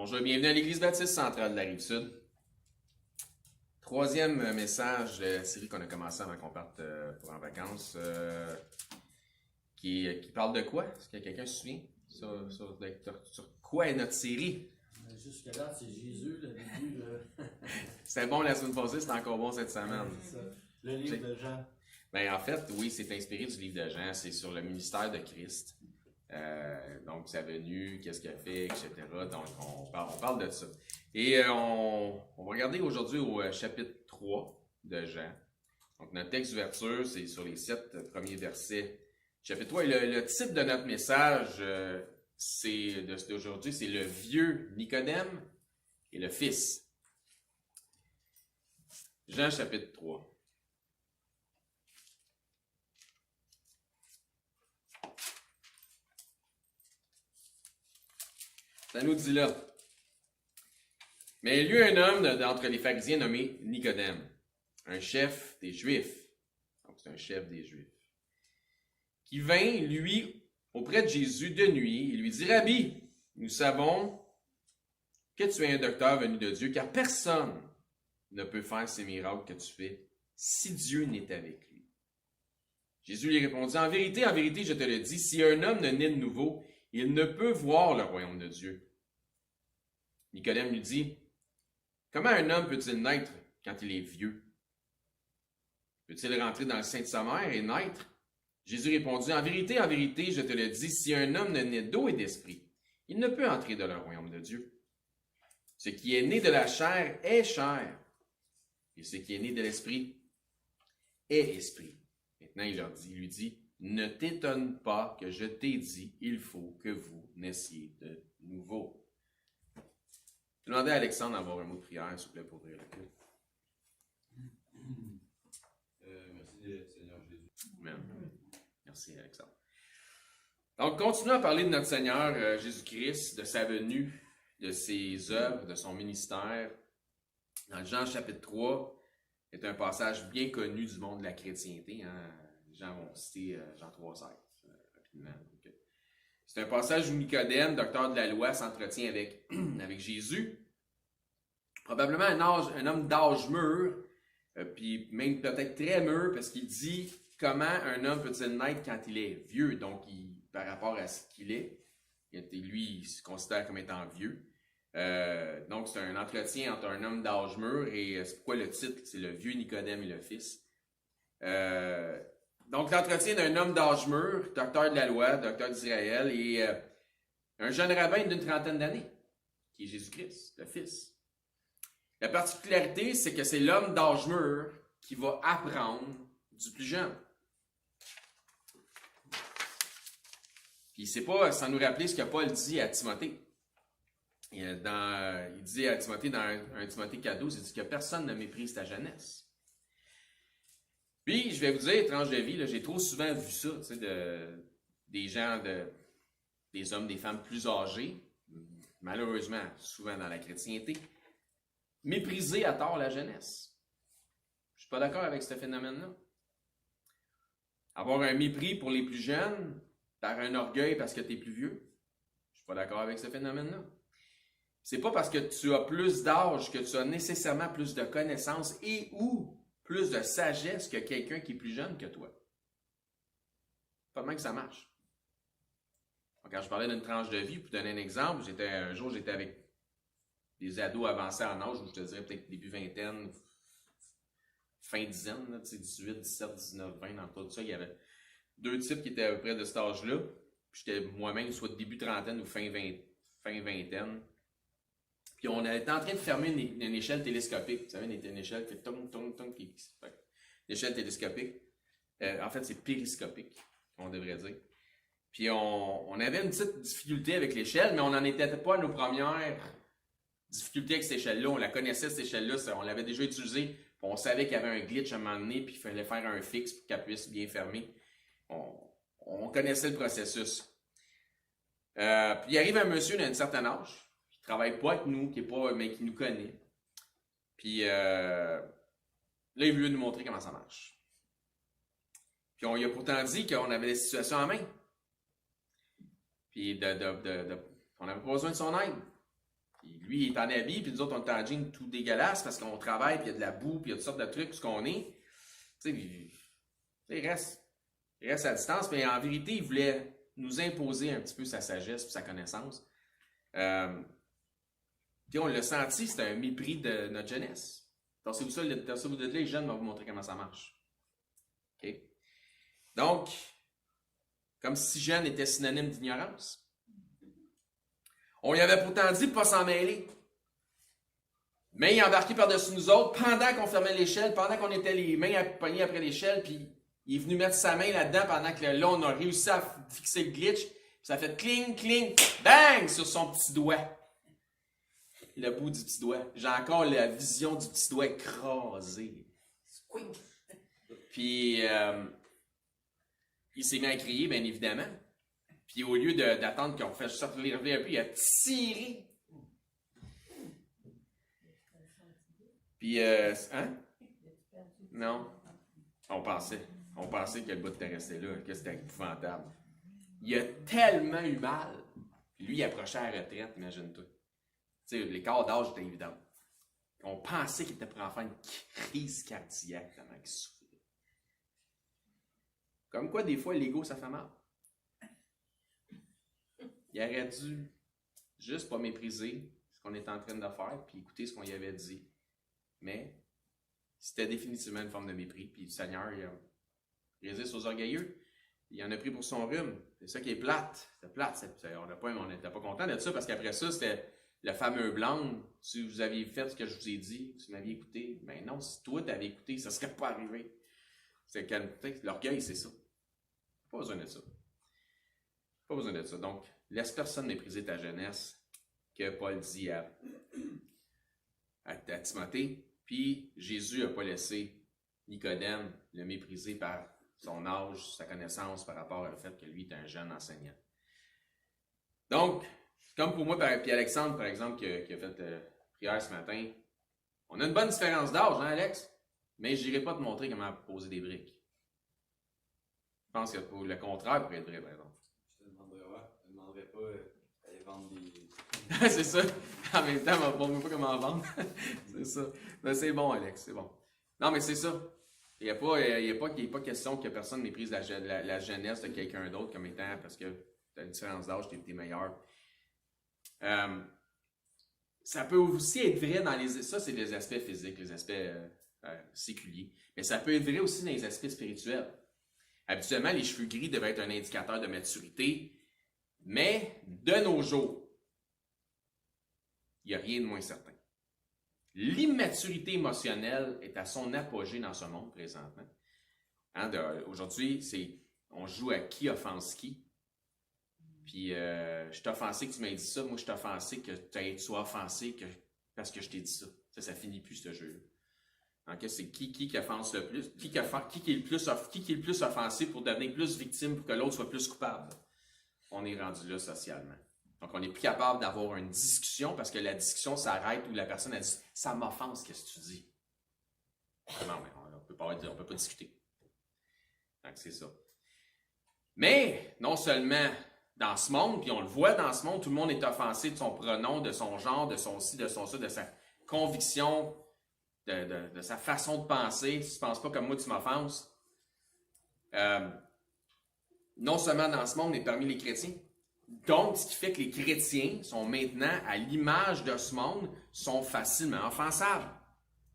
Bonjour et bienvenue à l'Église baptiste centrale de la Rive-Sud. Troisième message de la série qu'on a commencé avant qu'on parte pour en vacances, qui parle de quoi? Est-ce que quelqu'un se souvient sur quoi est notre série? Jusque là, c'est Jésus, le début. C'était bon la semaine passée, c'était encore bon cette semaine. Le livre de Jean. Ben, en fait, oui, c'est inspiré du livre de Jean, c'est sur le ministère de Christ. Donc, sa venue, qu'est-ce qu'il a fait, etc. Donc, on parle de ça. Et on va regarder aujourd'hui au chapitre 3 de Jean. Donc, notre texte d'ouverture, c'est sur les 7 premiers versets. Chapitre 3, et le titre de notre message d'aujourd'hui, c'est le vieux Nicodème et le fils. Jean chapitre 3. Ça nous dit là. Mais il y eut un homme d'entre les pharisiens nommé Nicodème, un chef des Juifs. Donc c'est un chef des Juifs. Qui vint, lui, auprès de Jésus de nuit, et lui dit, Rabbi, nous savons que tu es un docteur venu de Dieu, car personne ne peut faire ces miracles que tu fais si Dieu n'est avec lui. Jésus lui répondit, en vérité, je te le dis, si un homme ne naît de nouveau, il ne peut voir le royaume de Dieu. Nicodème lui dit, comment un homme peut-il naître quand il est vieux? Peut-il rentrer dans le sein de sa mère et naître? Jésus répondit, en vérité, je te le dis, si un homme ne naît d'eau et d'esprit, il ne peut entrer dans le royaume de Dieu. Ce qui est né de la chair est chair, et ce qui est né de l'esprit est esprit. Maintenant, il lui dit, ne t'étonne pas que je t'ai dit, il faut que vous naissiez de nouveau. Je vais demander à Alexandre d'avoir un mot de prière, s'il vous plaît, pour ouvrir le culte. Merci Seigneur Jésus. Amen. Merci Alexandre. Donc, continuons à parler de notre Seigneur Jésus-Christ, de sa venue, de ses œuvres, de son ministère. Dans Jean chapitre 3, c'est un passage bien connu du monde de la chrétienté. Les gens vont citer Jean 3,16 rapidement. C'est un passage où Nicodème, docteur de la loi, s'entretient avec Jésus. Probablement un homme d'âge mûr, puis même peut-être très mûr, parce qu'il dit comment un homme peut-il naître quand il est vieux, donc par rapport à ce qu'il est. Lui, il se considère comme étant vieux. Donc c'est un entretien entre un homme d'âge mûr, et c'est pourquoi le titre, c'est le vieux Nicodème et le fils. Donc, l'entretien d'un homme d'âge mûr, docteur de la loi, docteur d'Israël, et un jeune rabbin d'une trentaine d'années, qui est Jésus-Christ, le Fils. La particularité, c'est que c'est l'homme d'âge mûr qui va apprendre du plus jeune. Puis, c'est pas sans nous rappeler ce que Paul dit à Timothée. Il dit à Timothée, dans 1 Timothée 4,12, il dit que personne ne méprise ta jeunesse. Puis, je vais vous dire, étrange de vie, j'ai trop souvent vu ça, tu sais, des gens, des hommes, des femmes plus âgés, malheureusement, souvent dans la chrétienté, mépriser à tort la jeunesse. Je ne suis pas d'accord avec ce phénomène-là. Avoir un mépris pour les plus jeunes, par un orgueil parce que tu es plus vieux, je ne suis pas d'accord avec ce phénomène-là. C'est pas parce que tu as plus d'âge que tu as nécessairement plus de connaissances et ou plus de sagesse que quelqu'un qui est plus jeune que toi. Pas de même que ça marche. Donc, quand je parlais d'une tranche de vie, pour te donner un exemple, un jour j'étais avec des ados avancés en âge, je te dirais peut-être début vingtaine, fin dizaine, là, 18, 17, 19, 20, dans tout ça. Il y avait 2 types qui étaient à peu près de cet âge-là. Puis j'étais moi-même soit début trentaine ou fin vingtaine. Puis on était en train de fermer une échelle télescopique. Vous savez, une échelle qui fait tong, tong, tong. Une échelle télescopique. En fait, c'est périscopique, on devrait dire. Puis on avait une petite difficulté avec l'échelle, mais on n'en était pas à nos premières difficultés avec cette échelle-là. On la connaissait, cette échelle-là. On l'avait déjà utilisée. On savait qu'il y avait un glitch à un moment donné, puis il fallait faire un fixe pour qu'elle puisse bien fermer. On connaissait le processus. Puis il arrive un monsieur d'un certain âge, qui ne travaille pas avec nous, mais qui nous connaît. Puis là, il veut nous montrer comment ça marche. Puis on lui a pourtant dit qu'on avait des situations en main. Puis on n'avait pas besoin de son aide. Puis lui, il est en habit, puis nous autres, on est en jean tout dégueulasse parce qu'on travaille, puis il y a de la boue, puis il y a toutes sortes de trucs, ce qu'on est. Tu sais, il reste à distance, mais en vérité, il voulait nous imposer un petit peu sa sagesse et sa connaissance. Puis on l'a senti, c'était un mépris de notre jeunesse. Tassez-vous ça, tassez-vous de là, les jeunes vont vous montrer comment ça marche. OK? Donc, comme si jeune était synonyme d'ignorance. On lui avait pourtant dit de ne pas s'en mêler. Mais il est embarqué par-dessus nous autres pendant qu'on fermait l'échelle, pendant qu'on était les mains pognées après l'échelle, puis il est venu mettre sa main là-dedans pendant que là, on a réussi à fixer le glitch. Puis ça a fait cling, cling, bang sur son petit doigt. Le bout du petit doigt. J'ai encore la vision du petit doigt écrasé. Puis, il s'est mis à crier, bien évidemment. Puis, au lieu d'attendre qu'on fasse sortir un peu, il a tiré. Puis, hein? Non. On pensait que le bout était resté là, que c'était épouvantable. Il a tellement eu mal. Puis lui, il approchait à la retraite, imagine-toi. Tu sais, l'écart d'âge était évident. On pensait qu'il était pour en faire une crise cardiaque tellement qu'il souffrait. Comme quoi, des fois, l'ego, ça fait mal. Il aurait dû juste pas mépriser ce qu'on était en train de faire, puis écouter ce qu'on y avait dit. Mais c'était définitivement une forme de mépris. Puis le Seigneur, il résiste aux orgueilleux. Il en a pris pour son rhume. C'est ça qui est plate. C'était plate. On n'était pas content de ça parce qu'après ça, c'était le fameux blanc. Si vous aviez fait ce que je vous ai dit, si vous m'aviez écouté, ben non, si toi t'avais écouté, ça ne serait pas arrivé. C'est l'orgueil, c'est ça. Pas besoin de ça. Pas besoin de ça. Donc, laisse personne mépriser ta jeunesse, que Paul dit à Timothée. Puis, Jésus n'a pas laissé Nicodème le mépriser par son âge, sa connaissance par rapport au fait que lui est un jeune enseignant. Donc, comme pour moi, puis Alexandre, par exemple, qui a fait prière ce matin, on a une bonne différence d'âge, hein, Alex? Mais je n'irai pas te montrer comment poser des briques. Je pense que pour le contraire pourrait être vrai, par exemple. Je te demanderais pas d'aller vendre des... C'est ça. En même temps, on ne pas comment vendre. C'est ça. Mais c'est bon, Alex, c'est bon. Non, mais c'est ça. Il n'y a pas question que personne méprise la jeunesse de quelqu'un d'autre comme étant parce que tu as une différence d'âge, tu es meilleur. Ça peut aussi être vrai dans ça, c'est les aspects physiques, les aspects séculiers. Mais ça peut être vrai aussi dans les aspects spirituels. Habituellement, les cheveux gris devraient être un indicateur de maturité, mais de nos jours, il n'y a rien de moins certain. L'immaturité émotionnelle est à son apogée dans ce monde présentement. Hein, aujourd'hui, on joue à qui offense qui. Puis, je t'ai offensé que tu m'aies dit ça. Moi, je t'ai offensé que tu sois offensé parce que je t'ai dit ça. Ça finit plus, ce jeu-là. Donc, c'est qui offense le plus? Qui est le plus offensé pour devenir plus victime pour que l'autre soit plus coupable? On est rendu là socialement. Donc, on n'est plus capable d'avoir une discussion parce que la discussion s'arrête où la personne a dit « ça m'offense, qu'est-ce que tu dis? » Non, mais on ne peut pas discuter. Donc, c'est ça. Mais, non seulement dans ce monde, puis on le voit dans ce monde, tout le monde est offensé de son pronom, de son genre, de son ci, de son ça, de sa conviction, de sa façon de penser. Si tu ne penses pas comme moi, tu m'offenses. Non seulement dans ce monde, mais parmi les chrétiens. Donc, ce qui fait que les chrétiens sont maintenant, à l'image de ce monde, sont facilement offensables.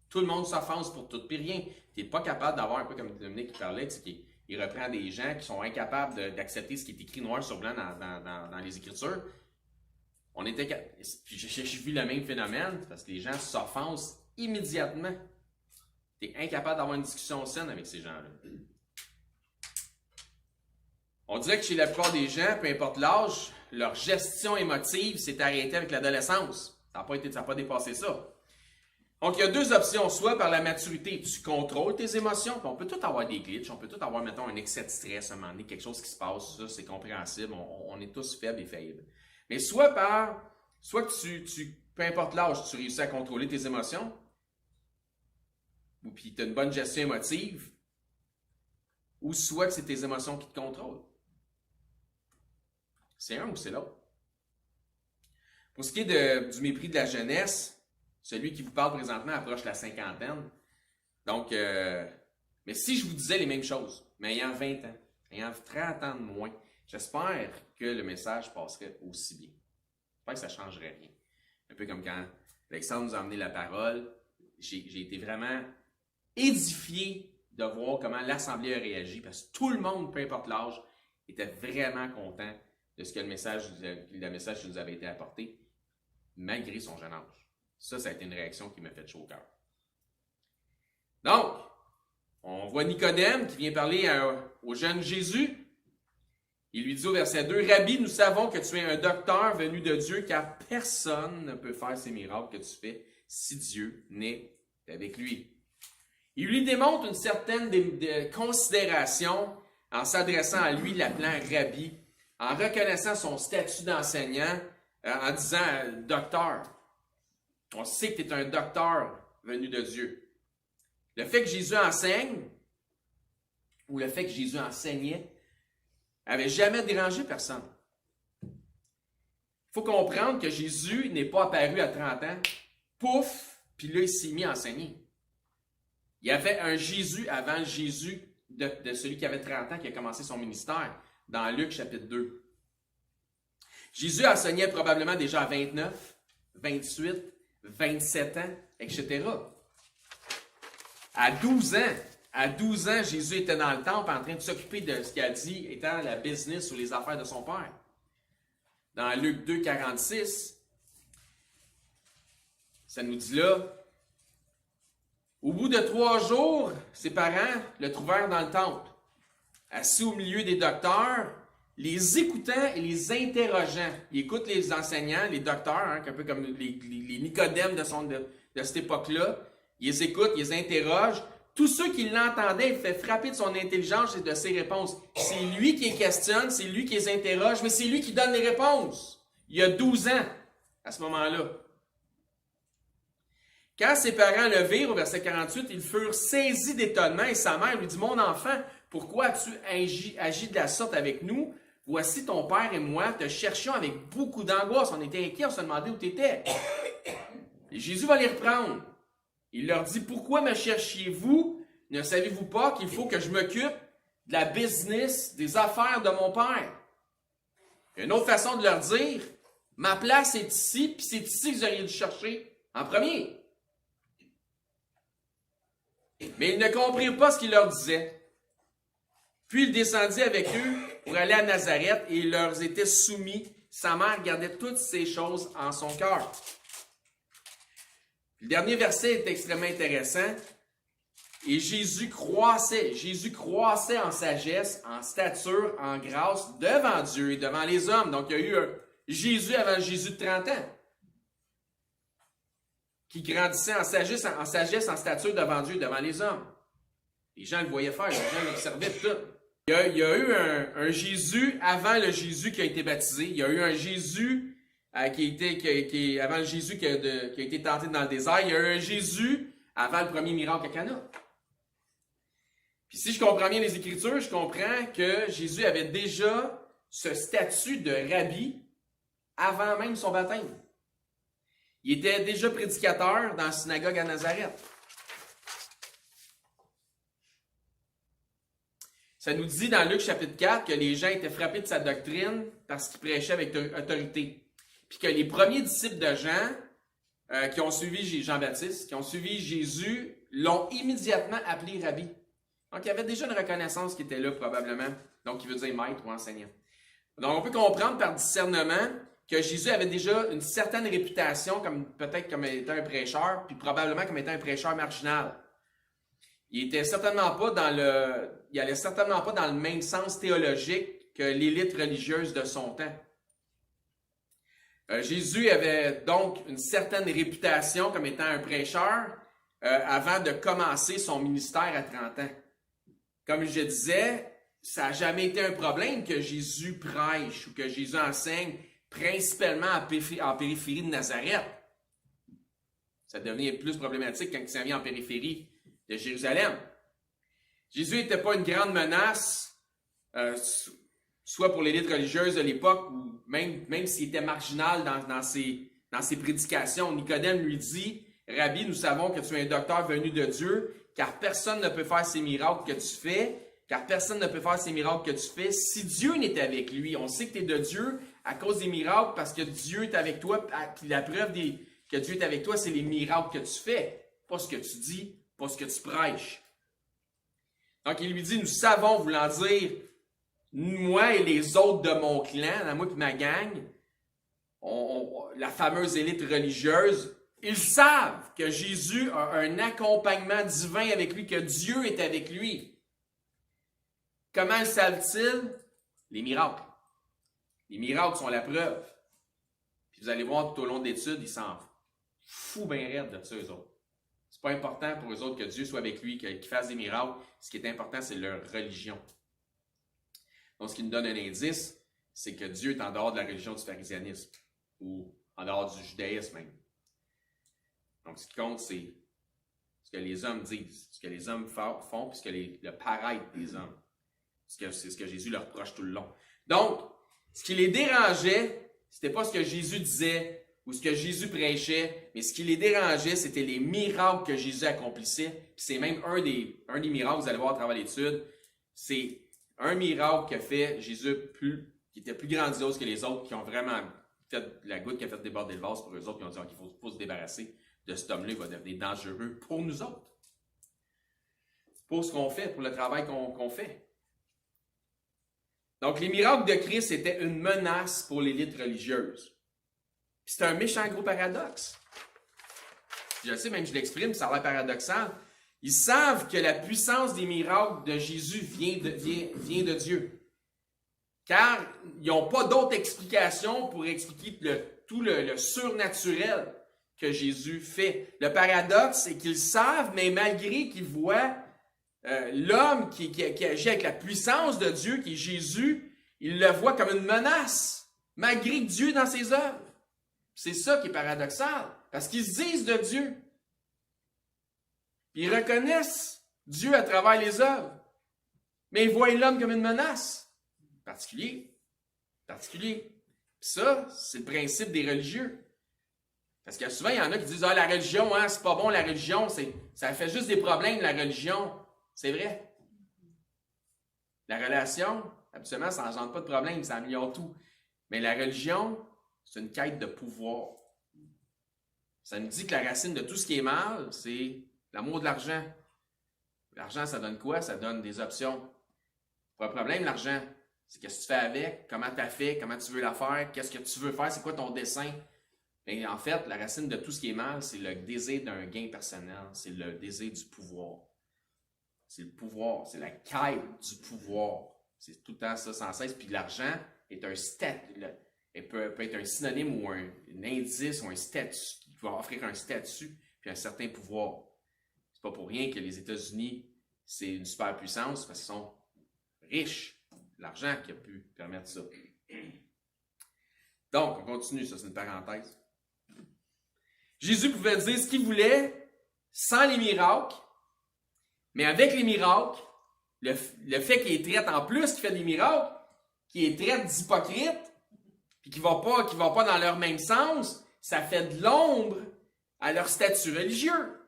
Tout le monde s'offense pour tout, puis rien. Tu n'es pas capable d'avoir un peu comme Dominique qui parlait, il reprend des gens qui sont incapables d'accepter ce qui est écrit noir sur blanc dans les Écritures. J'ai vu le même phénomène, parce que les gens s'offensent immédiatement. Tu es incapable d'avoir une discussion saine avec ces gens-là. On dirait que chez la plupart des gens, peu importe l'âge, leur gestion émotive s'est arrêtée avec l'adolescence. Ça n'a pas dépassé ça. Donc, il y a deux options. Soit par la maturité, tu contrôles tes émotions. On peut tout avoir des glitches, on peut tout avoir, mettons, un excès de stress, à un moment donné, quelque chose qui se passe, ça, c'est compréhensible. On est tous faibles et faillibles. Mais soit que peu importe l'âge, tu réussis à contrôler tes émotions, ou puis tu as une bonne gestion émotive, ou soit que c'est tes émotions qui te contrôlent. C'est un ou c'est l'autre. Pour ce qui est du mépris de la jeunesse, celui qui vous parle présentement approche la cinquantaine. Donc, mais si je vous disais les mêmes choses, mais ayant 20 ans, ayant 30 ans de moins, j'espère que le message passerait aussi bien. J'espère que ça ne changerait rien. Un peu comme quand Alexandre nous a amené la parole, j'ai été vraiment édifié de voir comment l'Assemblée a réagi, parce que tout le monde, peu importe l'âge, était vraiment content de ce que le message qui nous avait été apporté, malgré son jeune âge. Ça a été une réaction qui m'a fait chaud au cœur. Donc, on voit Nicodème qui vient parler au jeune Jésus. Il lui dit au verset 2, « Rabbi, nous savons que tu es un docteur venu de Dieu, car personne ne peut faire ces miracles que tu fais si Dieu n'est avec lui. » Il lui démontre une certaine considération en s'adressant à lui, l'appelant Rabbi, en reconnaissant son statut d'enseignant, en disant « Docteur, on sait que tu es un docteur venu de Dieu. » Le fait que Jésus enseigne, ou le fait que Jésus enseignait, n'avait jamais dérangé personne. Il faut comprendre que Jésus n'est pas apparu à 30 ans, pouf, puis là, il s'est mis à enseigner. Il y avait un Jésus avant le Jésus de celui qui avait 30 ans, qui a commencé son ministère, dans Luc chapitre 2. Jésus enseignait probablement déjà à 29, 28, 27 ans, etc. À 12 ans, Jésus était dans le temple en train de s'occuper de ce qu'il a dit étant la business ou les affaires de son père. Dans Luc 2, 46, ça nous dit là, au bout de 3 jours, ses parents le trouvèrent dans le temple, assis au milieu des docteurs, les écoutant et les interrogeant. Il écoute les enseignants, les docteurs, un peu comme les Nicodèmes de cette époque-là. Il les écoute, il les interroge. Tous ceux qui l'entendaient, il fait frapper de son intelligence et de ses réponses. C'est lui qui les questionne, c'est lui qui les interroge, mais c'est lui qui donne les réponses. Il y a 12 ans, à ce moment-là. Quand ses parents le virent, au verset 48, ils furent saisis d'étonnement et sa mère lui dit, « Mon enfant, pourquoi as-tu agi de la sorte avec nous? Voici ton père et moi te cherchions avec beaucoup d'angoisse. On était inquiets, on se demandait où tu étais. » Et Jésus va les reprendre. Il leur dit, « Pourquoi me cherchiez-vous? Ne savez-vous pas qu'il faut que je m'occupe de la business, des affaires de mon père? » Une autre façon de leur dire, « Ma place est ici, puis c'est ici que vous auriez dû chercher en premier. » Mais ils ne comprirent pas ce qu'il leur disait. Puis il descendit avec eux pour aller à Nazareth et il leur était soumis. Sa mère gardait toutes ces choses en son cœur. Le dernier verset est extrêmement intéressant. Et Jésus croissait en sagesse, en stature, en grâce devant Dieu et devant les hommes. Donc il y a eu un Jésus avant le Jésus de 30 ans qui grandissait en sagesse, en stature devant Dieu et devant les hommes. Les gens le voyaient faire, les gens l'observaient tout. Il y a eu un Jésus avant le Jésus qui a été baptisé. Il y a eu un Jésus avant le Jésus qui a été tenté dans le désert. Il y a eu un Jésus avant le premier miracle à Cana. Puis si je comprends bien les Écritures, je comprends que Jésus avait déjà ce statut de rabbi avant même son baptême. Il était déjà prédicateur dans la synagogue à Nazareth. Ça nous dit dans Luc chapitre 4 que les gens étaient frappés de sa doctrine parce qu'il prêchait avec autorité. Puis que les premiers disciples de Jean, qui ont suivi Jean-Baptiste, qui ont suivi Jésus, l'ont immédiatement appelé rabbi. Donc il y avait déjà une reconnaissance qui était là probablement, donc qui veut dire maître ou enseignant. Donc on peut comprendre par discernement que Jésus avait déjà une certaine réputation, peut-être comme étant un prêcheur, puis probablement comme étant un prêcheur marginal. Il allait certainement pas dans le même sens théologique que l'élite religieuse de son temps. Jésus avait donc une certaine réputation comme étant un prêcheur avant de commencer son ministère à 30 ans. Comme je disais, ça n'a jamais été un problème que Jésus prêche ou que Jésus enseigne principalement en périphérie de Nazareth. Ça devenait plus problématique quand il s'en vient en périphérie de Jérusalem. Jésus n'était pas une grande menace, soit pour l'élite religieuse de l'époque, ou même s'il était marginal dans ses dans ses prédications. Nicodème lui dit, « Rabbi, nous savons que tu es un docteur venu de Dieu, car personne ne peut faire ces miracles que tu fais, si Dieu n'est avec lui. » On sait que tu es de Dieu à cause des miracles, parce que Dieu est avec toi, puis la preuve que Dieu est avec toi, c'est les miracles que tu fais, pas ce que tu dis, pas ce que tu prêches. Donc, il lui dit, « Nous savons, voulant dire, moi et les autres de mon clan, moi et ma gang, la fameuse élite religieuse, ils savent que Jésus a un accompagnement divin avec lui, que Dieu est avec lui. Comment le savent-ils? Les miracles. Les miracles sont la preuve. Puis vous allez voir tout au long de l'étude, ils s'en foutent bien raide de ça, eux autres. C'est pas important pour eux autres que Dieu soit avec lui, qu'il fasse des miracles. Ce qui est important, c'est leur religion. Donc, ce qui nous donne un indice, c'est que Dieu est en dehors de la religion du pharisianisme, ou en dehors du judaïsme même. Donc, ce qui compte, c'est ce que les hommes disent, ce que les hommes font, puis le paraître des hommes. C'est ce que Jésus leur reproche tout le long. Donc, ce qui les dérangeait, c'était pas ce que Jésus disait ou ce que Jésus prêchait, mais ce qui les dérangeait, c'était les miracles que Jésus accomplissait. Puis c'est même un des miracles, vous allez voir à travers l'étude, c'est un miracle qu'a fait Jésus qui était plus grandiose que les autres, qui ont vraiment fait la goutte qui a fait déborder le vase pour eux autres, qui ont dit qu'il faut se débarrasser de cet homme-là, il va devenir dangereux pour nous autres. Pour ce qu'on fait, pour le travail qu'on fait. Donc, les miracles de Christ étaient une menace pour l'élite religieuse. Puis c'est un méchant gros paradoxe. Je sais, même je l'exprime, ça a l'air paradoxal. Ils savent que la puissance des miracles de Jésus vient de Dieu. Car ils n'ont pas d'autre explication pour expliquer tout le surnaturel que Jésus fait. Le paradoxe, c'est qu'ils savent, mais malgré qu'ils voient l'homme qui agit avec la puissance de Dieu, qui est Jésus, ils le voient comme une menace, malgré Dieu dans ses œuvres. C'est ça qui est paradoxal, parce qu'ils se disent de Dieu. Ils reconnaissent Dieu à travers les œuvres, mais ils voient l'homme comme une menace. Particulier. Puis ça, c'est le principe des religieux. Parce que souvent, il y en a qui disent « Ah, la religion, hein, c'est pas bon, la religion, ça fait juste des problèmes, la religion. » C'est vrai. La relation, absolument, ça n'engendre pas de problème, ça améliore tout. Mais la religion, c'est une quête de pouvoir. Ça nous dit que la racine de tout ce qui est mal, c'est l'amour de l'argent. L'argent, ça donne quoi? Ça donne des options. Pas de problème, l'argent. C'est qu'est-ce que tu fais avec, comment tu as fait, comment tu veux la faire, qu'est-ce que tu veux faire, c'est quoi ton dessein. Mais en fait, la racine de tout ce qui est mal, c'est le désir d'un gain personnel, c'est le désir du pouvoir. C'est le pouvoir, c'est la quête du pouvoir. C'est tout le temps ça sans cesse. Puis l'argent est un statut, peut être un synonyme ou un indice ou un statut qui va offrir un statut puis un certain pouvoir. C'est pas pour rien que les États-Unis, c'est une superpuissance parce qu'ils sont riches. L'argent qui a pu permettre ça. Donc, on continue, ça c'est une parenthèse. Jésus pouvait dire ce qu'il voulait sans les miracles, mais avec les miracles, le fait qu'il traite en plus qu'il fait des miracles, qu'il traite d'hypocrite, puis qu'il ne va pas dans leur même sens, ça fait de l'ombre à leur statut religieux,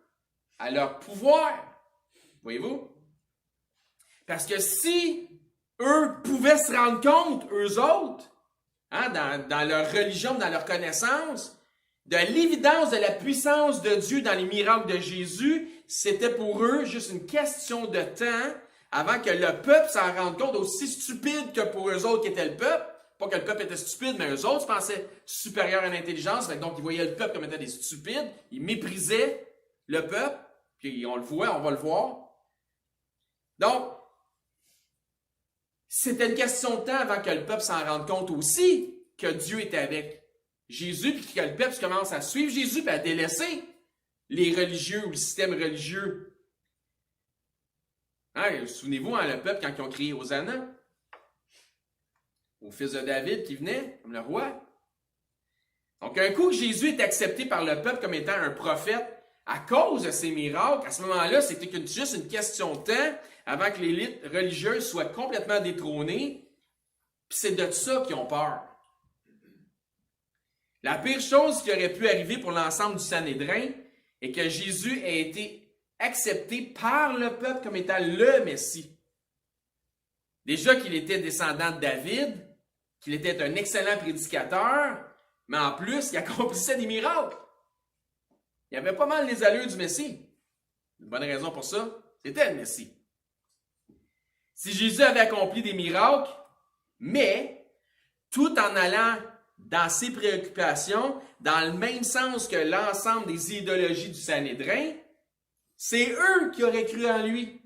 à leur pouvoir. Voyez-vous? Parce que si eux pouvaient se rendre compte, eux autres, hein, dans leur religion, dans leur connaissance, de l'évidence de la puissance de Dieu dans les miracles de Jésus, c'était pour eux juste une question de temps avant que le peuple s'en rende compte, aussi stupide que pour eux autres qui étaient le peuple. Pas que le peuple était stupide, mais eux autres se pensaient supérieurs en intelligence. Donc, ils voyaient le peuple comme étant des stupides. Ils méprisaient le peuple. Puis on le voit, on va le voir. Donc, c'était une question de temps avant que le peuple s'en rende compte aussi que Dieu était avec Jésus, puis que le peuple commence à suivre Jésus, puis à délaisser les religieux ou le système religieux. Hein, souvenez-vous, hein, le peuple, quand ils ont crié Hosanna, au fils de David qui venait, comme le roi. Donc, un coup que Jésus est accepté par le peuple comme étant un prophète à cause de ses miracles, à ce moment-là, c'était juste une question de temps avant que l'élite religieuse soit complètement détrônée. Puis c'est de ça qu'ils ont peur. La pire chose qui aurait pu arriver pour l'ensemble du Sanhédrin est que Jésus ait été accepté par le peuple comme étant le Messie. Déjà qu'il était descendant de David, qu'il était un excellent prédicateur, mais en plus, il accomplissait des miracles. Il avait pas mal les allures du Messie. Une bonne raison pour ça, c'était le Messie. Si Jésus avait accompli des miracles, mais tout en allant dans ses préoccupations, dans le même sens que l'ensemble des idéologies du Sanhédrin, c'est eux qui auraient cru en lui.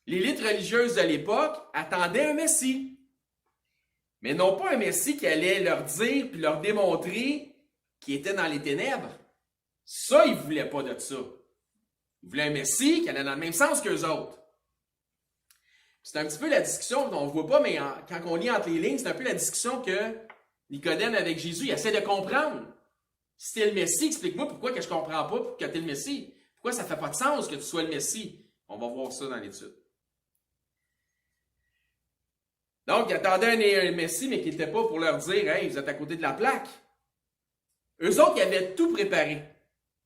L'élite religieuse de l'époque attendait un Messie. Mais non pas un Messie qui allait leur dire puis leur démontrer qu'il était dans les ténèbres. Ça, ils ne voulaient pas de ça. Ils voulaient un Messie qui allait dans le même sens qu'eux autres. C'est un petit peu la discussion, on ne voit pas, mais quand on lit entre les lignes, c'est un peu la discussion que Nicodème avec Jésus, il essaie de comprendre. Si tu es le Messie, explique-moi pourquoi que je ne comprends pas que tu es le Messie. Pourquoi ça ne fait pas de sens que tu sois le Messie? On va voir ça dans l'étude. Donc, ils attendaient un Messie, mais qui n'était pas pour leur dire « Hey, vous êtes à côté de la plaque. » Eux autres, ils avaient tout préparé.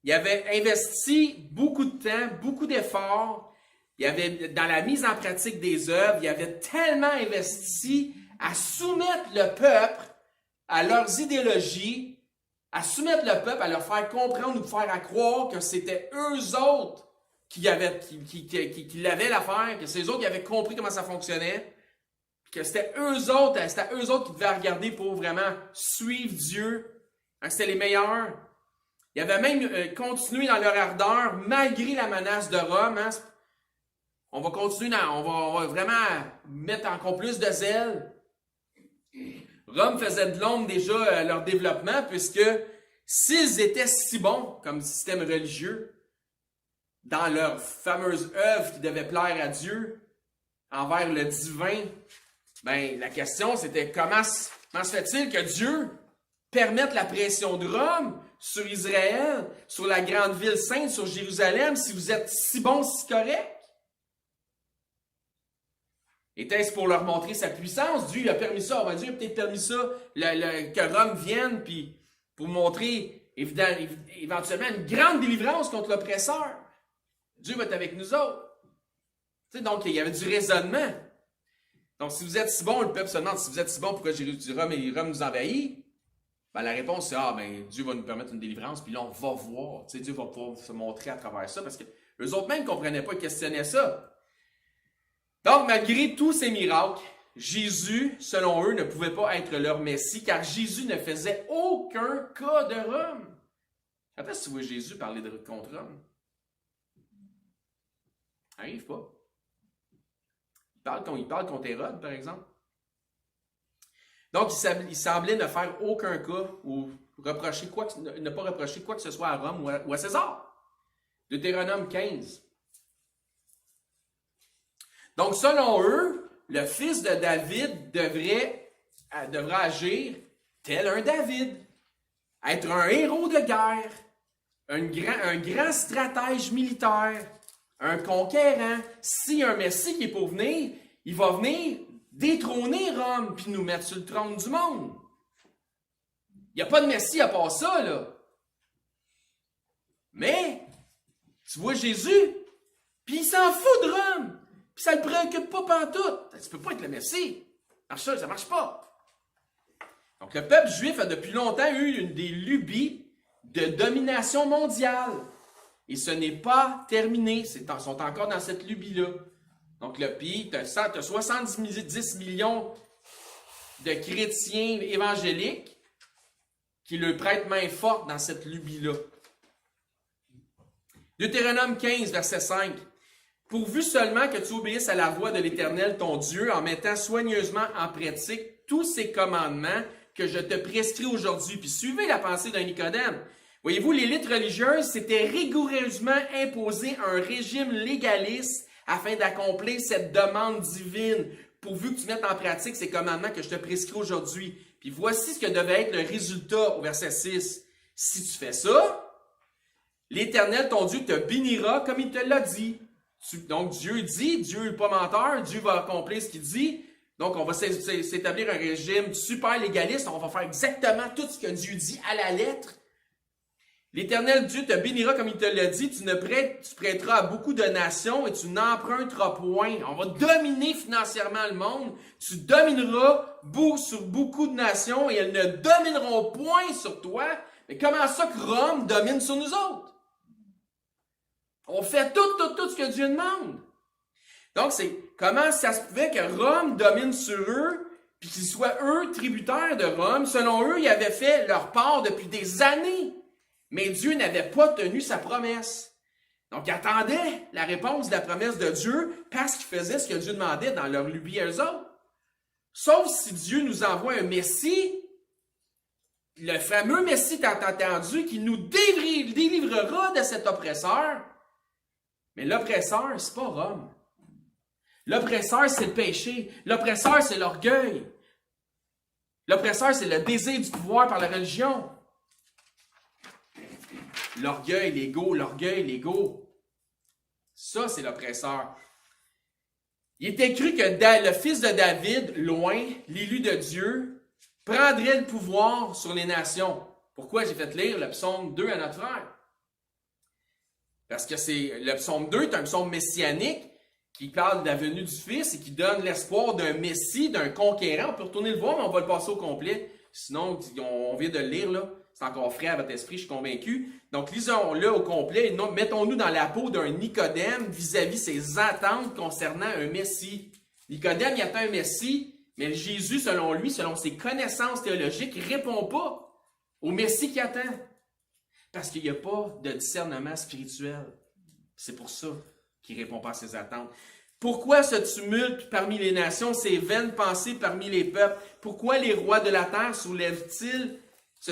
Ils avaient investi beaucoup de temps, beaucoup d'efforts. Ils avaient, dans la mise en pratique des œuvres, ils avaient tellement investi à soumettre le peuple à leurs idéologies, à soumettre le peuple, à leur faire comprendre ou faire à croire que c'était eux autres qui l'avaient l'affaire, que c'est eux autres qui avaient compris comment ça fonctionnait, que c'était eux autres qui devaient regarder pour vraiment suivre Dieu, hein, c'était les meilleurs. Ils avaient même continué dans leur ardeur, malgré la menace de Rome. Hein. On va continuer, on va vraiment mettre encore plus de zèle. Rome faisait de l'ombre déjà à leur développement, puisque s'ils étaient si bons comme système religieux, dans leur fameuse œuvre qui devait plaire à Dieu, envers le divin, ben, la question c'était comment se fait-il que Dieu permette la pression de Rome sur Israël, sur la grande ville sainte, sur Jérusalem, si vous êtes si bons, si corrects? Était-ce pour leur montrer sa puissance? Dieu a permis ça, on va dire, il a peut-être permis ça, que Rome vienne, puis pour montrer éventuellement une grande délivrance contre l'oppresseur. Dieu va être avec nous autres. Tu sais, donc, il y avait du raisonnement. Donc, si vous êtes si bon, le peuple se demande, si vous êtes si bon, pourquoi Rome nous envahit? Ben, la réponse, c'est, Dieu va nous permettre une délivrance, puis là, on va voir. Tu sais, Dieu va pouvoir se montrer à travers ça, parce que eux autres même ne comprenaient pas, ils questionnaient ça. Donc, malgré tous ces miracles, Jésus, selon eux, ne pouvait pas être leur Messie, car Jésus ne faisait aucun cas de Rome. Quand est-ce que tu vois Jésus parler contre Rome? Ça n'arrive pas. Il parle contre Hérode, par exemple. Donc, il semblait ne faire aucun cas ou ne pas reprocher quoi que ce soit à Rome ou à César. Deutéronome 15. Donc, selon eux, le fils de David devra agir tel un David, être un héros de guerre, un grand stratège militaire, un conquérant. Si un Messie qui est pour venir, il va venir détrôner Rome puis nous mettre sur le trône du monde. Il n'y a pas de Messie à part ça, là. Mais, tu vois Jésus, puis il s'en fout de Rome. Puis ça ne le préoccupe pas pantoute. Tu ne peux pas être le Messie. Ça ne marche pas. Donc le peuple juif a depuis longtemps eu des lubies de domination mondiale. Et ce n'est pas terminé. Ils sont encore dans cette lubie-là. Donc le pays, tu as 70 millions de chrétiens évangéliques qui leur prêtent main forte dans cette lubie-là. Deutéronome 15, verset 5. Pourvu seulement que tu obéisses à la voix de l'Éternel, ton Dieu, en mettant soigneusement en pratique tous ces commandements que je te prescris aujourd'hui. Puis suivez la pensée d'un Nicodème. Voyez-vous, l'élite religieuse s'était rigoureusement imposé un régime légaliste afin d'accomplir cette demande divine, pourvu que tu mettes en pratique ces commandements que je te prescris aujourd'hui. Puis voici ce que devait être le résultat au verset 6. Si tu fais ça, l'Éternel, ton Dieu, te bénira comme il te l'a dit. Donc Dieu dit, Dieu n'est pas menteur, Dieu va accomplir ce qu'il dit. Donc, on va s'établir un régime super légaliste. On va faire exactement tout ce que Dieu dit à la lettre. L'Éternel Dieu te bénira comme il te l'a dit. Tu prêteras à beaucoup de nations et tu n'emprunteras point. On va dominer financièrement le monde. Tu domineras sur beaucoup de nations et elles ne domineront point sur toi. Mais comment ça que Rome domine sur nous autres? On fait tout ce que Dieu demande. Donc, c'est comment ça se pouvait que Rome domine sur eux, puis qu'ils soient eux tributaires de Rome. Selon eux, ils avaient fait leur part depuis des années. Mais Dieu n'avait pas tenu sa promesse. Donc, ils attendaient la réponse de la promesse de Dieu parce qu'ils faisaient ce que Dieu demandait dans leur lubie eux autres. Sauf si Dieu nous envoie un Messie, le fameux Messie tant entendu, qui nous délivrera de cet oppresseur. Mais l'oppresseur, c'est pas Rome. L'oppresseur, c'est le péché. L'oppresseur, c'est l'orgueil. L'oppresseur, c'est le désir du pouvoir par la religion. L'orgueil, l'ego. Ça, c'est l'oppresseur. Il était cru que le fils de David, loin, l'élu de Dieu, prendrait le pouvoir sur les nations. Pourquoi j'ai fait lire le psaume 2 à notre frère? Parce que le psaume 2 est un psaume messianique qui parle de la venue du Fils et qui donne l'espoir d'un Messie, d'un conquérant. On peut retourner le voir, mais on va le passer au complet. Sinon, on vient de le lire, là. C'est encore frais à votre esprit, je suis convaincu. Donc, lisons-le au complet et mettons-nous dans la peau d'un Nicodème vis-à-vis ses attentes concernant un Messie. Nicodème, il attend un Messie, mais Jésus, selon lui, selon ses connaissances théologiques, ne répond pas au Messie qu'il attend. Parce qu'il n'y a pas de discernement spirituel. C'est pour ça qu'il ne répond pas à ses attentes. Pourquoi ce tumulte parmi les nations, ces vaines pensées parmi les peuples? Pourquoi les rois de la terre se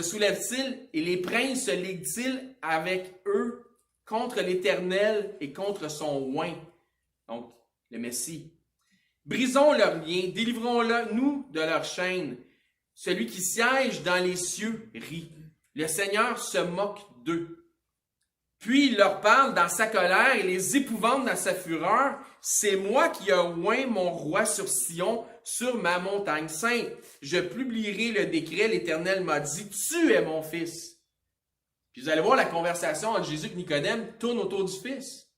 soulèvent-ils et les princes se liguent-ils avec eux contre l'Éternel et contre son oint? Donc, le Messie. Brisons leurs liens, délivrons-nous de leurs chaînes. Celui qui siège dans les cieux rit. Le Seigneur se moque d'eux. Puis il leur parle dans sa colère et les épouvante dans sa fureur. C'est moi qui ai oint mon roi sur Sion, sur ma montagne sainte. Je publierai le décret, l'Éternel m'a dit, tu es mon fils. Puis vous allez voir, la conversation entre Jésus et Nicodème tourne autour du fils.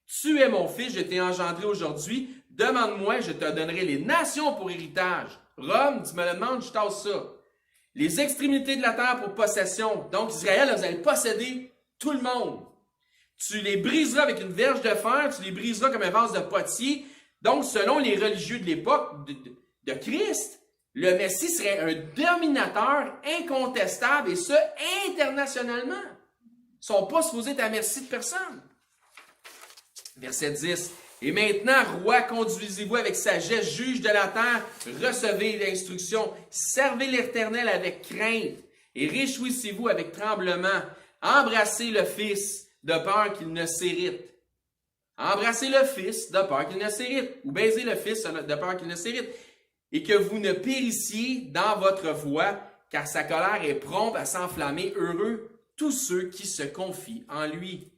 Tu es mon fils, je t'ai engendré aujourd'hui. Demande-moi, je te donnerai les nations pour héritage. Rome, tu me le demandes, je tasse ça. Les extrémités de la terre pour possession. Donc Israël, vous allez posséder tout le monde. Tu les briseras avec une verge de fer, tu les briseras comme un vase de potier. Donc, selon les religieux de l'époque de Christ, le Messie serait un dominateur incontestable, et ce, internationalement. Ils ne sont pas supposés être à merci de personne. Verset 10. Et maintenant, roi, conduisez-vous avec sagesse, juge de la terre, recevez l'instruction, servez l'Éternel avec crainte, et réjouissez-vous avec tremblement. Embrassez le Fils de peur qu'il ne s'irrite. Embrassez le Fils de peur qu'il ne s'irrite. Ou baisez le Fils de peur qu'il ne s'irrite. Et que vous ne périssiez dans votre voie, car sa colère est prompte à s'enflammer. Heureux tous ceux qui se confient en lui.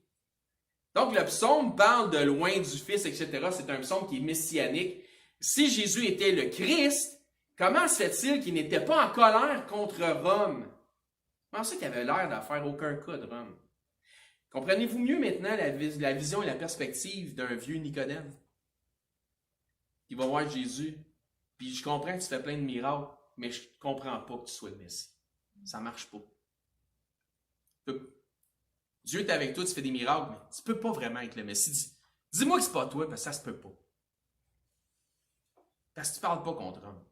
Donc le psaume parle de loin du Fils, etc. C'est un psaume qui est messianique. Si Jésus était le Christ, comment se fait-il qu'il n'était pas en colère contre Rome? Comment ça qu'il avait l'air d'en faire aucun cas de Rome? Comprenez-vous mieux maintenant la vision et la perspective d'un vieux Nicodème qui va voir Jésus? Puis je comprends que tu fais plein de miracles, mais je ne comprends pas que tu sois le Messie. Ça ne marche pas. Dieu est avec toi, tu fais des miracles, mais tu ne peux pas vraiment être le Messie. Dis-moi que ce n'est pas toi, parce que ça ne se peut pas. Parce que tu ne parles pas contre Rome.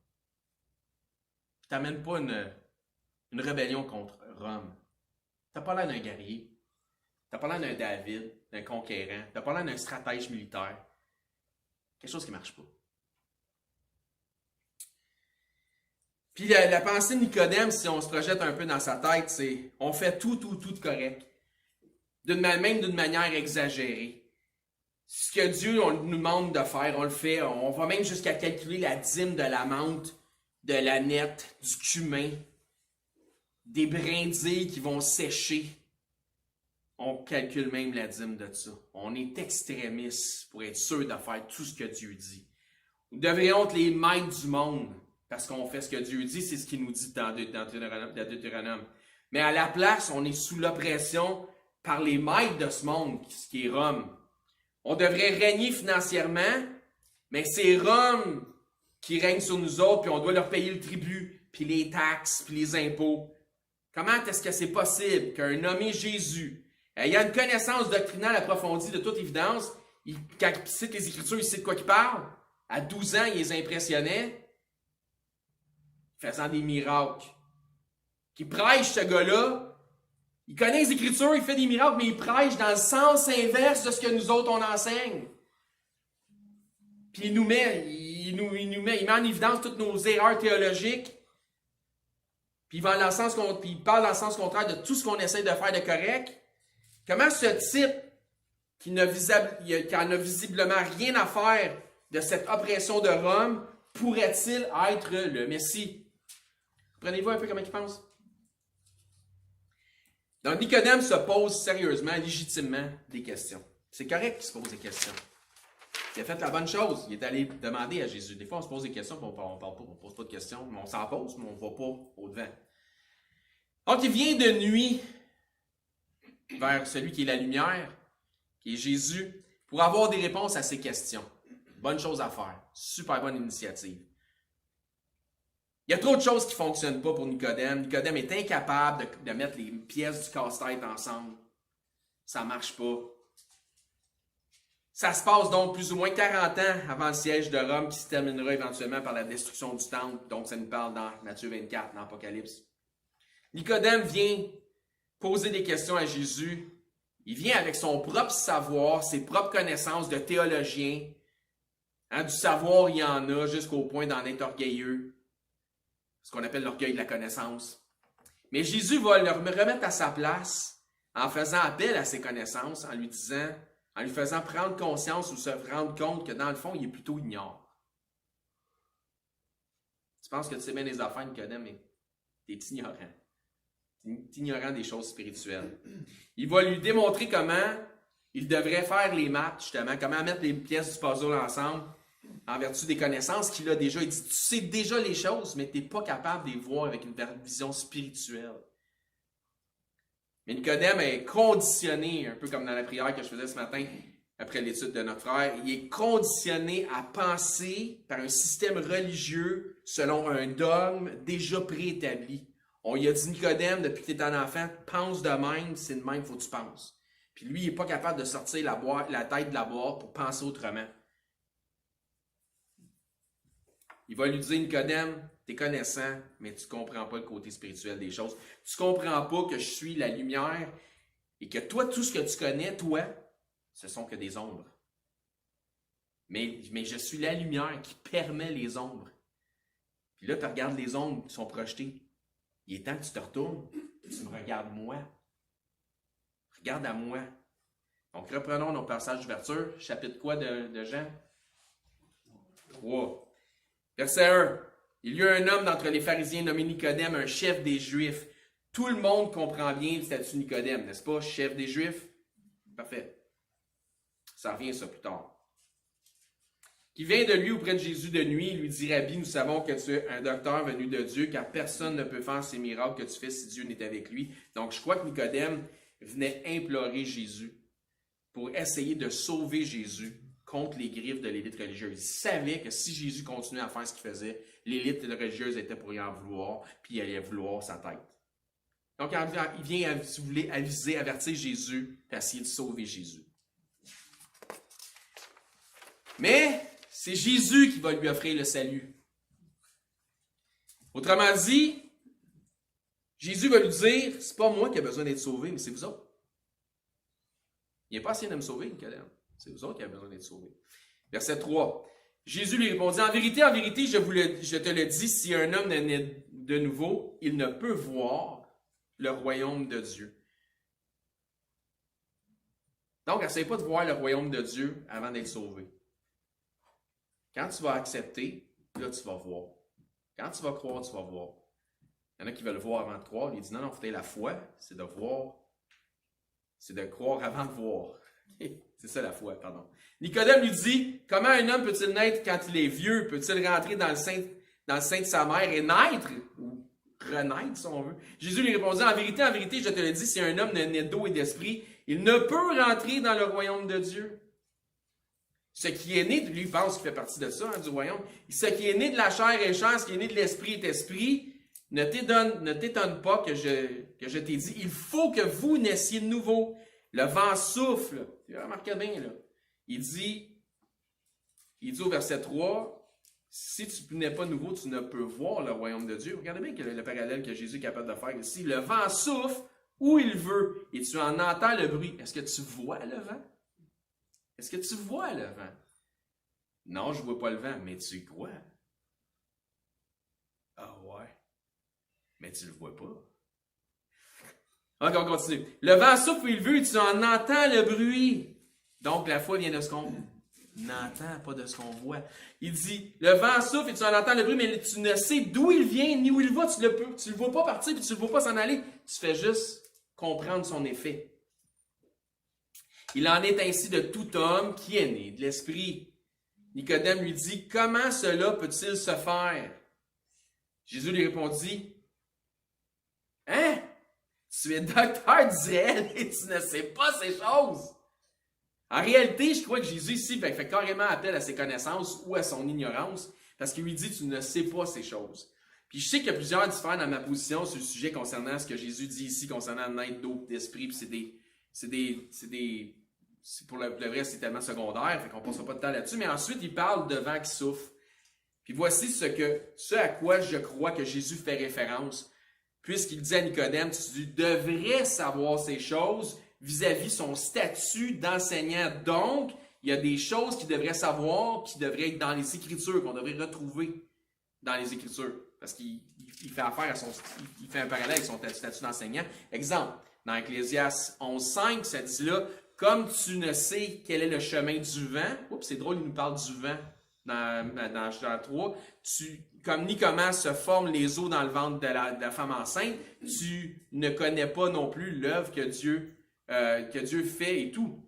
Tu n'amènes pas une rébellion contre Rome. Tu n'as pas l'air d'un guerrier. Tu n'as pas l'air d'un David, d'un conquérant. Tu n'as pas l'air d'un stratège militaire. Quelque chose qui ne marche pas. Puis la pensée de Nicodème, si on se projette un peu dans sa tête, c'est on fait tout de correct. Même d'une manière exagérée. Ce que Dieu nous demande de faire, on le fait. On va même jusqu'à calculer la dîme de la menthe, de la nette, du cumin, des brindilles qui vont sécher. On calcule même la dîme de ça. On est extrémiste pour être sûr de faire tout ce que Dieu dit. Nous devrions être les maîtres du monde parce qu'on fait ce que Dieu dit, c'est ce qu'il nous dit dans Deutéronome. Mais à la place, on est sous l'oppression par les maîtres de ce monde, ce qui est Rome. On devrait régner financièrement, mais c'est Rome qui règne sur nous autres, puis on doit leur payer le tribut, puis les taxes, puis les impôts. Comment est-ce que c'est possible qu'un nommé Jésus, ayant une connaissance doctrinale approfondie de toute évidence, quand il cite les Écritures, il sait de quoi il parle? À 12 ans, il les impressionnait, faisant des miracles. Qui prêche, ce gars-là, il connaît les Écritures, il fait des miracles, mais il prêche dans le sens inverse de ce que nous autres, on enseigne. Puis il met en évidence toutes nos erreurs théologiques, puis il parle dans le sens contraire de tout ce qu'on essaie de faire de correct. Comment ce type qui n'en a visiblement rien à faire de cette oppression de Rome pourrait-il être le Messie? Prenez-vous un peu comment il pense? Donc Nicodème se pose sérieusement, légitimement des questions. C'est correct qu'il se pose des questions. Il a fait la bonne chose. Il est allé demander à Jésus. Des fois, on se pose des questions, puis on parle pas, on ne pose pas de questions, mais on s'en pose, mais on ne va pas au-devant. Donc, il vient de nuit vers celui qui est la lumière, qui est Jésus, pour avoir des réponses à ces questions. Bonne chose à faire. Super bonne initiative. Il y a trop de choses qui ne fonctionnent pas pour Nicodème. Nicodème est incapable de mettre les pièces du casse-tête ensemble. Ça ne marche pas. Ça se passe donc plus ou moins 40 ans avant le siège de Rome qui se terminera éventuellement par la destruction du temple. Donc ça nous parle dans Matthieu 24, dans l'Apocalypse. Nicodème vient poser des questions à Jésus. Il vient avec son propre savoir, ses propres connaissances de théologien. Du savoir, il y en a jusqu'au point d'en être orgueilleux. Ce qu'on appelle l'orgueil de la connaissance. Mais Jésus va le remettre à sa place en faisant appel à ses connaissances, en lui faisant prendre conscience ou se rendre compte que dans le fond, il est plutôt ignore. Tu penses que tu sais bien les affaires, Nicodème, mais tu es ignorant. Tu es ignorant des choses spirituelles. Il va lui démontrer comment il devrait faire les maths, justement, comment mettre les pièces du puzzle ensemble en vertu des connaissances qu'il a déjà. Il dit, tu sais déjà les choses, mais tu n'es pas capable de les voir avec une vision spirituelle. Mais Nicodème est conditionné, un peu comme dans la prière que je faisais ce matin, après l'étude de notre frère, il est conditionné à penser par un système religieux selon un dogme déjà préétabli. On lui a dit, Nicodème, depuis que tu es un enfant, pense de même, c'est de même, il faut que tu penses. Puis lui, il n'est pas capable de sortir la tête de la boîte pour penser autrement. Il va lui dire, Nicodème, tu es connaissant, mais tu ne comprends pas le côté spirituel des choses. Tu ne comprends pas que je suis la lumière et que toi, tout ce que tu connais, toi, ce sont que des ombres. Mais je suis la lumière qui permet les ombres. Puis là, tu regardes les ombres qui sont projetées. Il est temps que tu te retournes, tu me regardes moi. Regarde à moi. Donc, reprenons nos passages d'ouverture. Chapitre quoi de Jean? 3. Verset 1. Il y eut un homme d'entre les pharisiens nommé Nicodème, un chef des Juifs. Tout le monde comprend bien le statut Nicodème, n'est-ce pas? Chef des Juifs? Parfait. Ça revient ça plus tard. Qui vient de lui auprès de Jésus de nuit, lui dit, Rabbi, nous savons que tu es un docteur venu de Dieu, car personne ne peut faire ces miracles que tu fais si Dieu n'est avec lui. Donc, je crois que Nicodème venait implorer Jésus pour essayer de sauver Jésus contre les griffes de l'élite religieuse. Il savait que si Jésus continuait à faire ce qu'il faisait, l'élite religieuse était pour y en vouloir, puis il allait vouloir sa tête. Donc, il vient, si vous voulez, avertir Jésus, pour essayer de sauver Jésus. Mais c'est Jésus qui va lui offrir le salut. Autrement dit, Jésus va lui dire, c'est pas moi qui ai besoin d'être sauvé, mais c'est vous autres. Il n'est pas essayé de me sauver, Nicodème. C'est vous autres qui avez besoin d'être sauvés. Verset 3. Jésus lui répondit, en vérité, je te le dis, si un homme n'est né de nouveau, il ne peut voir le royaume de Dieu. Donc, n'essaie pas de voir le royaume de Dieu avant d'être sauvé. Quand tu vas accepter, là, tu vas voir. Quand tu vas croire, tu vas voir. Il y en a qui veulent voir avant de croire. Il dit non, il faut la foi, c'est de voir. C'est de croire avant de voir. C'est ça la foi, pardon. Nicodème lui dit, comment un homme peut-il naître quand il est vieux? Peut-il rentrer dans le sein de sa mère et naître? Ou renaître, si on veut. Jésus lui répondit, en vérité, je te le dis, si un homme n'est né d'eau et d'esprit, il ne peut rentrer dans le royaume de Dieu. Ce qui est né, lui pense qu'il fait partie de ça, du royaume. Ce qui est né de la chair est chair, ce qui est né de l'esprit est esprit. Ne t'étonne pas que je t'ai dit, il faut que vous naissiez de nouveau. Le vent souffle. Remarquez bien, là. Il dit au verset 3, si tu n'es pas nouveau, tu ne peux voir le royaume de Dieu. Regardez bien le parallèle que Jésus est capable de faire ici. Le vent souffle où il veut et tu en entends le bruit. Est-ce que tu vois le vent? Est-ce que tu vois le vent? Non, je ne vois pas le vent, mais tu y crois. Ah ouais, mais tu ne le vois pas. Ok, on continue. Le vent souffle où il veut et tu en entends le bruit. Donc, la foi vient de ce qu'on n'entend, pas de ce qu'on voit. Il dit, le vent souffle et tu en entends le bruit, mais tu ne sais d'où il vient ni où il va. Tu le vois pas partir puis tu le vois pas s'en aller. Tu fais juste comprendre son effet. Il en est ainsi de tout homme qui est né de l'esprit. Nicodème lui dit, comment cela peut-il se faire? Jésus lui répondit, hein? Tu es docteur d'Israël et tu ne sais pas ces choses. En réalité, je crois que Jésus ici fait carrément appel à ses connaissances ou à son ignorance parce qu'il lui dit, tu ne sais pas ces choses. Puis je sais qu'il y a plusieurs différents dans ma position sur le sujet concernant ce que Jésus dit ici concernant naître d'eau et d'esprit. Puis pour le vrai, c'est tellement secondaire, fait qu'on ne passera pas de temps là-dessus. Mais ensuite, il parle de vent qui souffle. Puis voici ce à quoi je crois que Jésus fait référence. Puisqu'il dit à Nicodème, tu devrais savoir ces choses vis-à-vis son statut d'enseignant. Donc, il y a des choses qu'il devrait savoir, qui devraient être dans les Écritures, qu'on devrait retrouver dans les Écritures. Parce qu'il fait affaire il fait un parallèle avec son statut d'enseignant. Exemple, dans Ecclésiaste 11.5, ça dit là, comme tu ne sais quel est le chemin du vent, oups, c'est drôle, il nous parle du vent dans Jean 3, ni comment se forment les os dans le ventre de la femme enceinte, tu ne connais pas non plus l'œuvre que Dieu fait et tout.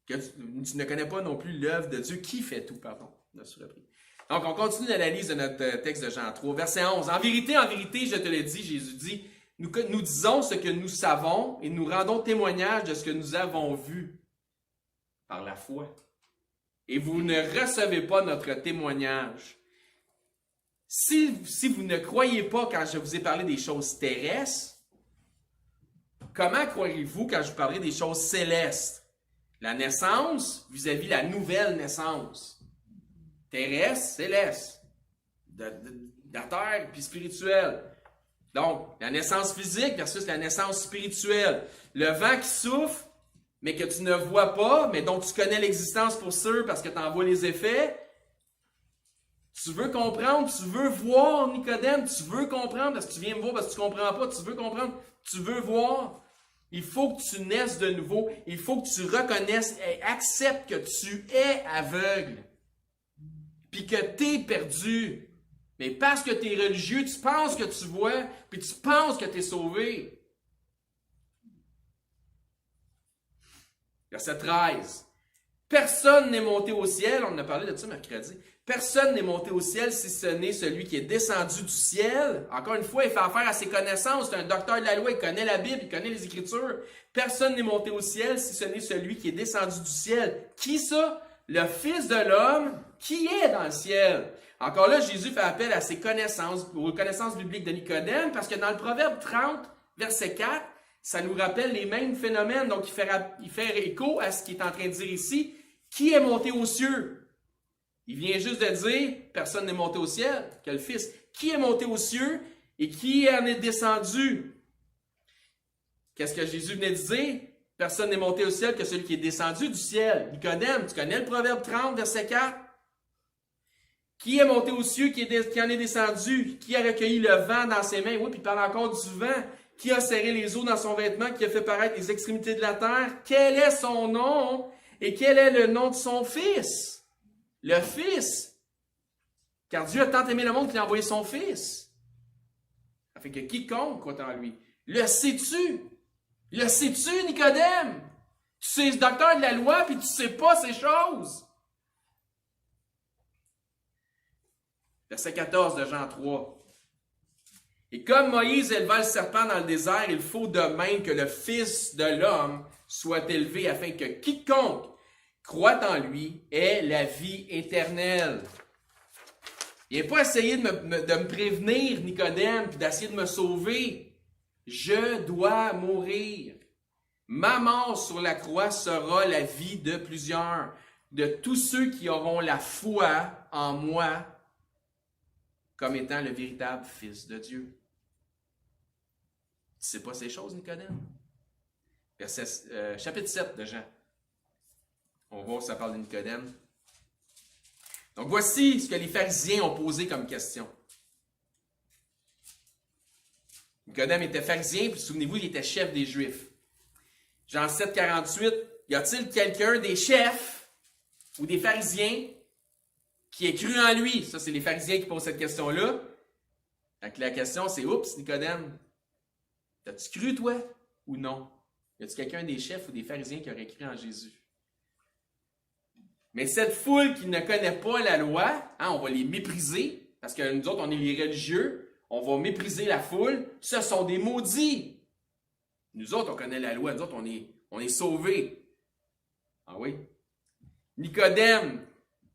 Tu ne connais pas non plus l'œuvre de Dieu qui fait tout, pardon. Donc, on continue l'analyse de notre texte de Jean 3, verset 11. En vérité, je te le dis, Jésus dit, nous disons ce que nous savons et nous rendons témoignage de ce que nous avons vu par la foi. Et vous ne recevez pas notre témoignage. Si vous ne croyez pas quand je vous ai parlé des choses terrestres, comment croirez-vous quand je vous parlerai des choses célestes? La naissance vis-à-vis la nouvelle naissance. Terrestre, céleste. De la terre puis spirituelle. Donc, la naissance physique versus la naissance spirituelle. Le vent qui souffle, mais que tu ne vois pas, mais dont tu connais l'existence pour sûr parce que tu en vois les effets. Tu veux comprendre, tu veux voir, Nicodème, tu veux comprendre parce que tu viens me voir parce que tu ne comprends pas, tu veux comprendre, tu veux voir. Il faut que tu naisses de nouveau, il faut que tu reconnaisses et acceptes que tu es aveugle, puis que tu es perdu. Mais parce que tu es religieux, tu penses que tu vois, puis tu penses que tu es sauvé. Verset 13. Personne n'est monté au ciel, on en a parlé de ça mercredi. Personne n'est monté au ciel si ce n'est celui qui est descendu du ciel. Encore une fois, il fait affaire à ses connaissances. C'est un docteur de la loi, il connaît la Bible, il connaît les Écritures. Personne n'est monté au ciel si ce n'est celui qui est descendu du ciel. Qui ça? Le Fils de l'homme qui est dans le ciel. Encore là, Jésus fait appel à ses connaissances, aux connaissances bibliques de Nicodème, parce que dans le Proverbe 30, verset 4, ça nous rappelle les mêmes phénomènes. Donc, il fait écho à ce qu'il est en train de dire ici. Qui est monté aux cieux? Il vient juste de dire, personne n'est monté au ciel que le Fils. Qui est monté aux cieux et qui en est descendu? Qu'est-ce que Jésus venait de dire? Personne n'est monté au ciel que celui qui est descendu du ciel. Nicodème, tu connais le Proverbe 30, verset 4? Qui est monté aux cieux, qui en est descendu? Qui a recueilli le vent dans ses mains? Oui, puis il parle encore du vent. Qui a serré les eaux dans son vêtement, qui a fait paraître les extrémités de la terre? Quel est son nom et quel est le nom de son Fils? Le Fils. Car Dieu a tant aimé le monde qu'il a envoyé son Fils. Ça fait que quiconque croit en lui. Le sais-tu? Le sais-tu, Nicodème? Tu sais, docteur de la loi, puis tu sais pas ces choses. Verset 14 de Jean 3. Et comme Moïse éleva le serpent dans le désert, il faut de même que le Fils de l'homme soit élevé afin que quiconque croit en lui ait la vie éternelle. Il n'a pas essayé de me prévenir, Nicodème, puis d'essayer de me sauver. Je dois mourir. Ma mort sur la croix sera la vie de plusieurs, de tous ceux qui auront la foi en moi comme étant le véritable Fils de Dieu. Tu ne sais pas ces choses, Nicodème? Chapitre 7 de Jean. On va voir si ça parle de Nicodème. Donc voici ce que les pharisiens ont posé comme question. Nicodème était pharisien, puis souvenez-vous, il était chef des Juifs. Jean 7, 48, y a-t-il quelqu'un des chefs ou des pharisiens qui ait cru en lui? Ça, c'est les pharisiens qui posent cette question-là. Donc la question, c'est « Oups, Nicodème, t'as-tu cru, toi, ou non? Y a-t-il quelqu'un des chefs ou des pharisiens qui aurait cru en Jésus? » Mais cette foule qui ne connaît pas la loi, on va les mépriser, parce que nous autres, on est les religieux, on va mépriser la foule, ce sont des maudits. Nous autres, on connaît la loi, nous autres, on est sauvés. Ah oui? Nicodème,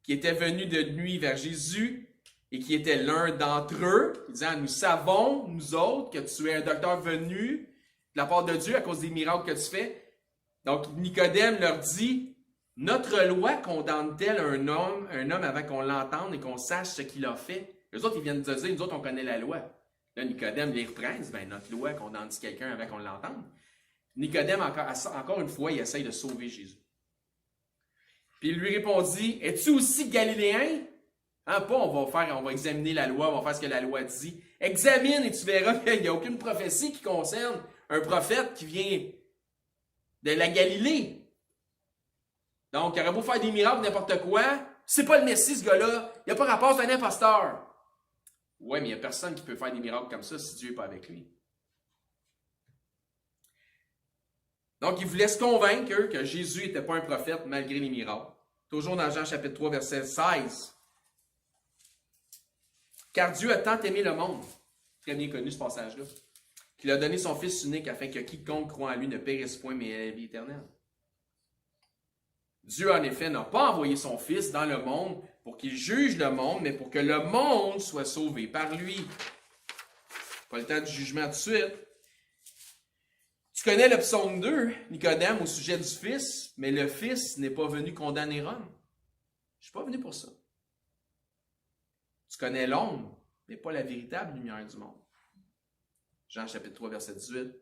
qui était venu de nuit vers Jésus, et qui était l'un d'entre eux, il disait, nous savons, nous autres, que tu es un docteur venu de la part de Dieu à cause des miracles que tu fais. Donc, Nicodème leur dit, notre loi condamne-t-elle un homme avant qu'on l'entende et qu'on sache ce qu'il a fait? Les autres, ils viennent de dire, nous autres, on connaît la loi. Là, Nicodème les reprend, il dit, notre loi condamne-t-il quelqu'un avant qu'on l'entende? Nicodème, encore une fois, il essaye de sauver Jésus. Puis il lui répondit, es-tu aussi galiléen? Pas, on va examiner la loi, on va faire ce que la loi dit. Examine et tu verras qu'il n'y a aucune prophétie qui concerne un prophète qui vient de la Galilée. Donc, il aurait beau faire des miracles, n'importe quoi, c'est pas le Messie, ce gars-là. Il n'y a pas rapport, c'est un imposteur. Ouais, mais il n'y a personne qui peut faire des miracles comme ça si Dieu n'est pas avec lui. Donc, il voulait se convaincre que Jésus n'était pas un prophète malgré les miracles. Toujours dans Jean chapitre 3, verset 16. Car Dieu a tant aimé le monde, très bien connu ce passage-là, qu'il a donné son Fils unique afin que quiconque croit en lui ne périsse point, mais ait la vie éternelle. Dieu, en effet, n'a pas envoyé son Fils dans le monde pour qu'il juge le monde, mais pour que le monde soit sauvé par lui. Pas le temps du jugement tout de suite. Tu connais le psaume 2, Nicodème, au sujet du Fils, mais le Fils n'est pas venu condamner Rome. Je ne suis pas venu pour ça. Tu connais l'ombre, mais pas la véritable lumière du monde. Jean chapitre 3, verset 18.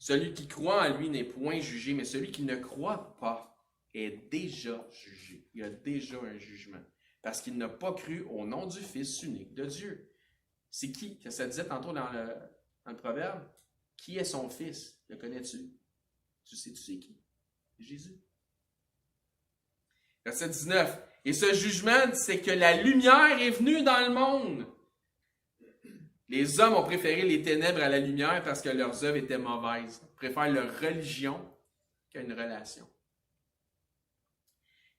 Celui qui croit en lui n'est point jugé, mais celui qui ne croit pas est déjà jugé. Il y a déjà un jugement. Parce qu'il n'a pas cru au nom du Fils unique de Dieu. C'est qui? Ça disait tantôt dans le proverbe. Qui est son Fils? Le connais-tu? Tu sais qui? Jésus. Verset 19. Et ce jugement, c'est que la lumière est venue dans le monde. Les hommes ont préféré les ténèbres à la lumière parce que leurs œuvres étaient mauvaises. Ils préfèrent leur religion qu'à une relation.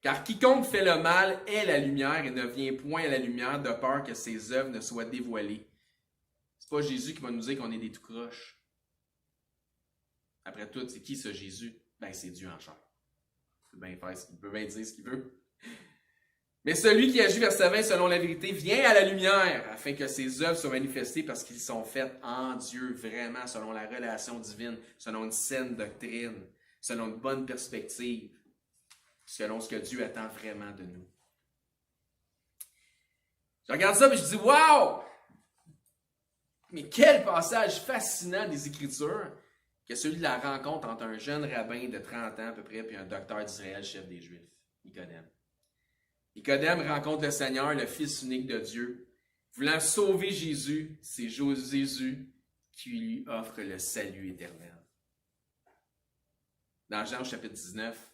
Car quiconque fait le mal est la lumière et ne vient point à la lumière de peur que ses œuvres ne soient dévoilées. C'est pas Jésus qui va nous dire qu'on est des tout croches. Après tout, c'est qui ce Jésus? C'est Dieu en chair. Il peut bien dire ce qu'il veut. Mais celui qui agit verset 20 selon la vérité vient à la lumière afin que ses œuvres soient manifestées parce qu'ils sont faites en Dieu, vraiment, selon la relation divine, selon une saine doctrine, selon une bonne perspective, selon ce que Dieu attend vraiment de nous. Je regarde ça et je dis, wow! Mais quel passage fascinant des Écritures que celui de la rencontre entre un jeune rabbin de 30 ans à peu près et un docteur d'Israël, chef des Juifs, Nicodème. Nicodème rencontre le Seigneur, le Fils unique de Dieu. Voulant sauver Jésus, c'est Jésus qui lui offre le salut éternel. Dans Jean chapitre 19,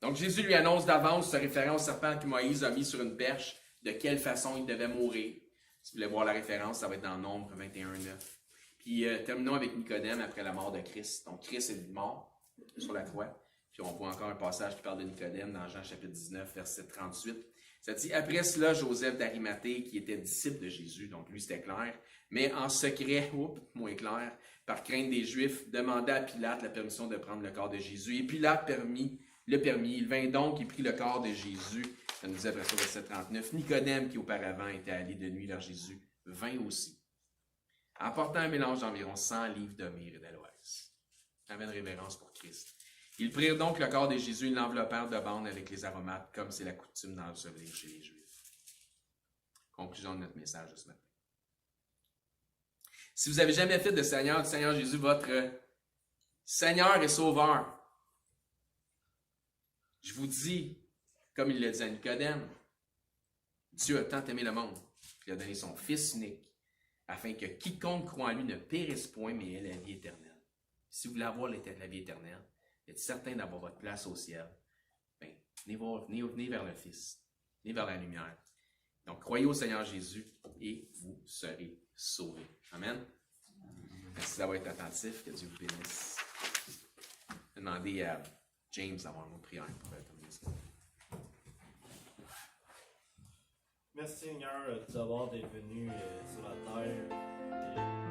donc Jésus lui annonce d'avance, se référant au serpent que Moïse a mis sur une perche, de quelle façon il devait mourir. Si vous voulez voir la référence, ça va être dans Nombre 21:9. Puis terminons avec Nicodème après la mort de Christ. Donc Christ est mort sur la croix. Puis on voit encore un passage qui parle de Nicodème dans Jean chapitre 19, verset 38. Ça dit, après cela, Joseph d'Arimathée, qui était disciple de Jésus, donc lui c'était clair, mais en secret, moins clair, par crainte des Juifs, demanda à Pilate la permission de prendre le corps de Jésus. Et Pilate le permit. Il vint donc et prit le corps de Jésus. Ça nous dit après ça, verset 39. Nicodème, qui auparavant était allé de nuit vers Jésus, vint aussi, apportant un mélange d'environ 100 livres de myrrhe et d'aloès. Amen, révérence pour Christ. Ils prirent donc le corps de Jésus et l'enveloppèrent de bandes avec les aromates, comme c'est la coutume d'ensevelir chez les Juifs. Conclusion de notre message de ce matin. Si vous n'avez jamais fait de Seigneur, du Seigneur Jésus, votre Seigneur et Sauveur, je vous dis, comme il l'a dit à Nicodème, Dieu a tant aimé le monde qu'il a donné son Fils unique, afin que quiconque croit en lui ne périsse point, mais ait la vie éternelle. Si vous voulez avoir la vie éternelle, êtes certain d'avoir votre place au ciel, bien, venez vers le Fils, venez vers la lumière. Donc, croyez au Seigneur Jésus et vous serez sauvés. Amen. Merci d'avoir été attentif. Que Dieu vous bénisse. Demandez à James d'avoir une prière pour terminer ça. Merci Seigneur tout d'abord d'être venu sur la terre.